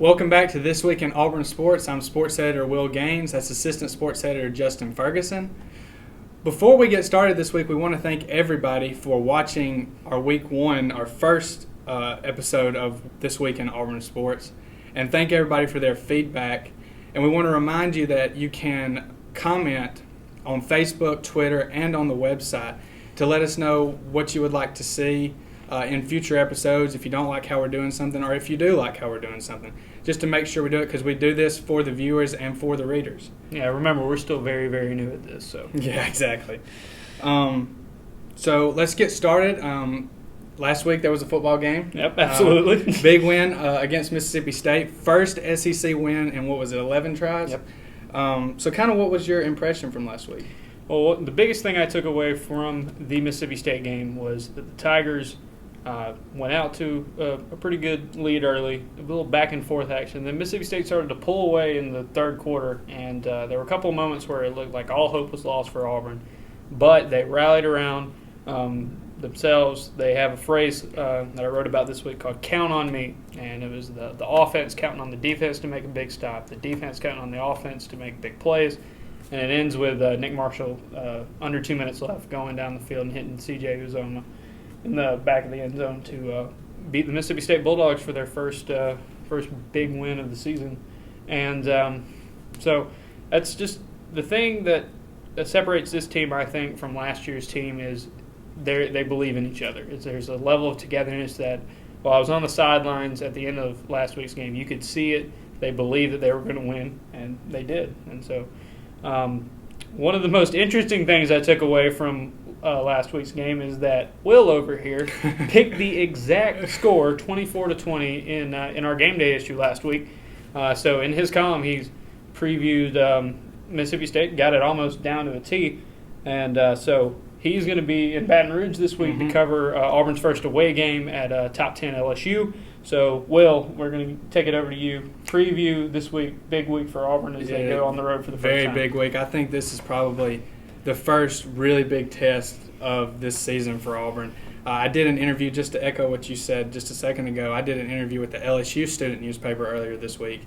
Welcome back to This Week in Auburn Sports. I'm sports editor Will Gaines. That's assistant sports editor Justin Ferguson. Before we get started this week, we want to thank everybody for watching our Week 1, our first episode of This Week in Auburn Sports, and thank everybody for their feedback. And we want to remind you that you can comment on Facebook, Twitter, and on the website to let us know what you would like to see in future episodes, if you don't like how we're doing something, or if you do like how we're doing something, just to make sure we do it, because we do this for the viewers and for the readers. Yeah, remember, we're still very, very new at this. So yeah, exactly. So let's get started. Last week there was a football game. Yep, absolutely. Big win against Mississippi State. First SEC win in, 11 tries? Yep. So kind of what was your impression from last week? Well, the biggest thing I took away from the Mississippi State game was that the Tigers went out to a pretty good lead early, a little back and forth action. Then Mississippi State started to pull away in the third quarter, and there were a couple of moments where it looked like all hope was lost for Auburn. But they rallied around themselves. They have a phrase that I wrote about this week called "Count on Me," and it was the offense counting on the defense to make a big stop, the defense counting on the offense to make big plays. And it ends with Nick Marshall, under 2 minutes left, going down the field and hitting C.J. Uzoma in the back of the end zone to beat the Mississippi State Bulldogs for their first big win of the season. And so that's just the thing that separates this team, I think, from last year's team is they believe in each other. There's a level of togetherness that, while I was on the sidelines at the end of last week's game, you could see it. They believed that they were going to win, and they did. And so one of the most interesting things I took away from last week's game is that Will over here picked the exact score, 24-20, in our game day issue last week. So in his column, he's previewed Mississippi State, got it almost down to a T, and so he's going to be in Baton Rouge this week to cover Auburn's first away game at top 10 LSU. So, Will, we're going to take it over to you. Preview this week, big week for Auburn as they go on the road for the first time. Very big week. I think this is probably the first really big test of this season for Auburn. I did an interview, just to echo what you said just a second ago, I did an interview with the LSU student newspaper earlier this week.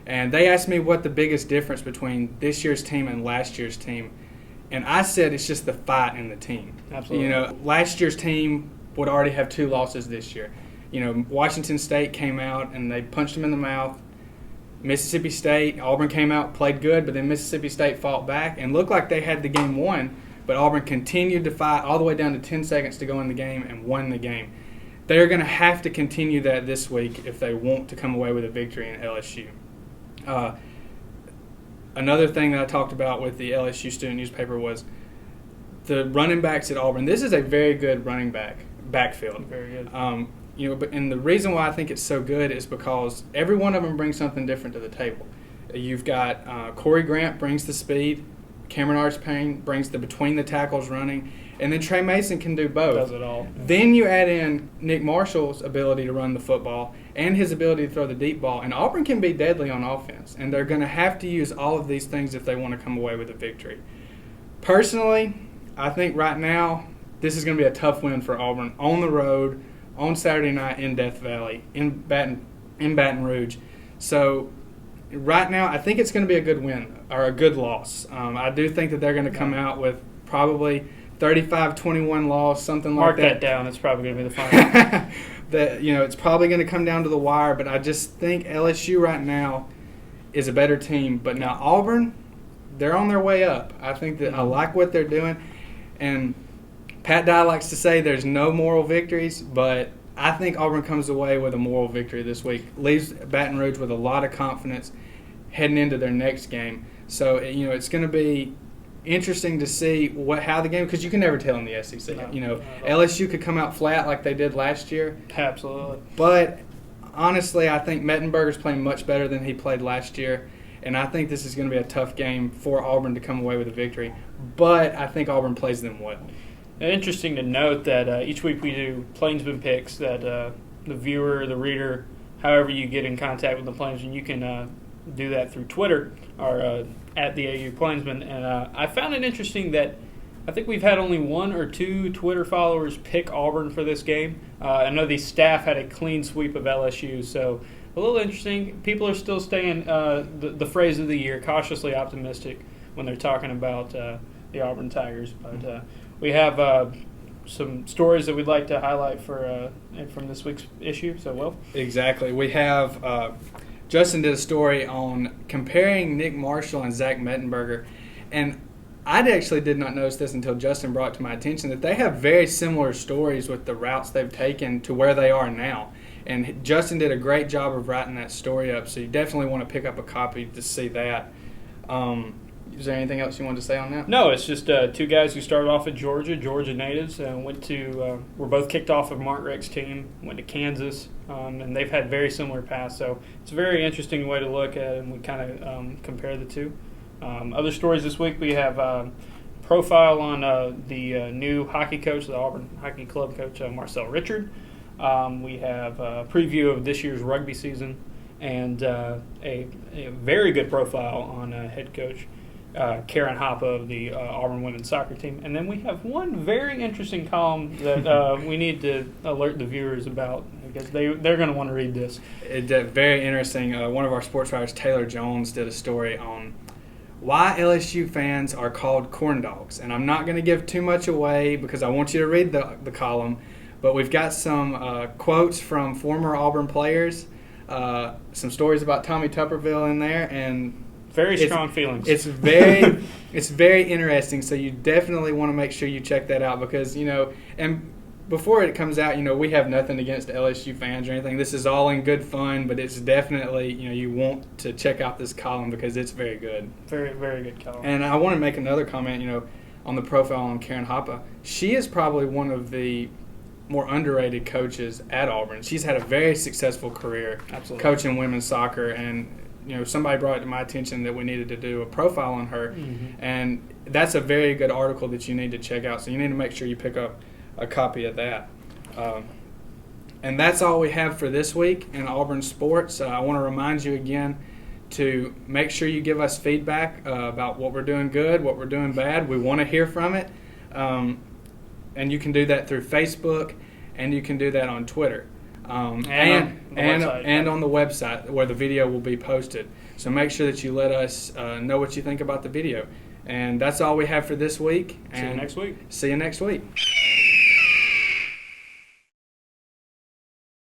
And they asked me what the biggest difference between this year's team and last year's team. And I said it's just the fight in the team. Absolutely. You know, last year's team would already have 2 losses this year. You know, Washington State came out and they punched them in the mouth. Mississippi State, Auburn came out, played good, but then Mississippi State fought back and looked like they had the game won, but Auburn continued to fight all the way down to 10 seconds to go in the game and won the game. They're going to have to continue that this week if they want to come away with a victory in LSU. Another thing that I talked about with the LSU student newspaper was the running backs at Auburn. This is a very good running backfield. Very good. And the reason why I think it's so good is because every one of them brings something different to the table. You've got Corey Grant brings the speed, Cameron Arts-Payne brings the between the tackles running, and then Trey Mason can do both. Does it all. Then you add in Nick Marshall's ability to run the football and his ability to throw the deep ball, and Auburn can be deadly on offense, and they're going to have to use all of these things if they want to come away with a victory. Personally, I think right now this is going to be a tough win for Auburn on the road, on Saturday night in Death Valley, in Baton Rouge. So right now, I think it's going to be a good win or a good loss. I do think that they're going to come out with probably 35-21 loss, something like that. Mark that down. It's probably going to be the final. It's probably going to come down to the wire, but I just think LSU right now is a better team. But now Auburn, they're on their way up. I think that I like what they're doing, and Pat Dye likes to say there's no moral victories, but I think Auburn comes away with a moral victory this week. Leaves Baton Rouge with a lot of confidence heading into their next game. So, it's going to be interesting to see how the game, because you can never tell in the SEC. LSU could come out flat like they did last year. Absolutely. But honestly, I think Mettenberger's playing much better than he played last year, and I think this is going to be a tough game for Auburn to come away with a victory. But I think Auburn plays them well. Interesting to note that each week we do Plainsman picks that the viewer, the reader, however you get in contact with the Plainsman, you can do that through Twitter or at the AU Plainsman. And I found it interesting that I think we've had only 1 or 2 Twitter followers pick Auburn for this game. I know the staff had a clean sweep of LSU, so a little interesting. People are still staying the phrase of the year, cautiously optimistic, when they're talking about the Auburn Tigers. But we have some stories that we'd like to highlight from this week's issue. So, Will? Exactly. We have Justin did a story on comparing Nick Marshall and Zach Mettenberger, and I actually did not notice this until Justin brought it to my attention that they have very similar stories with the routes they've taken to where they are now. And Justin did a great job of writing that story up, so you definitely want to pick up a copy to see that. Is there anything else you wanted to say on that? No, it's just two guys who started off at Georgia natives, were both kicked off of Mark Richt's team, went to Kansas, and they've had very similar paths. So it's a very interesting way to look at it, and we kind of compare the two. Other stories this week, we have profile on the new hockey coach, the Auburn Hockey Club coach, Marcel Richard. We have a preview of this year's rugby season, and a very good profile on head coach Karen Hoppe of the Auburn women's soccer team. And then we have one very interesting column that we need to alert the viewers about, because they're going to want to read this. It's very interesting. One of our sports writers, Taylor Jones, did a story on why LSU fans are called corn dogs. And I'm not going to give too much away because I want you to read the column. But we've got some quotes from former Auburn players, some stories about Tommy Tupperville in there, and very strong feelings. It's very interesting. So you definitely want to make sure you check that out because, and before it comes out, we have nothing against LSU fans or anything. This is all in good fun, but it's definitely, you want to check out this column because it's very good. Very, very good column. And I want to make another comment, on the profile on Karen Hoppe. She is probably one of the more underrated coaches at Auburn. She's had a very successful career coaching women's soccer, and somebody brought it to my attention that we needed to do a profile on her, and that's a very good article that you need to check out. So you need to make sure you pick up a copy of that. And that's all we have for this week in Auburn sports. I want to remind you again to make sure you give us feedback about what we're doing good, what we're doing bad. We want to hear from it. And you can do that through Facebook, and you can do that on Twitter. And on the website where the video will be posted. So make sure that you let us know what you think about the video. And that's all we have for this week. See you next week. See you next week.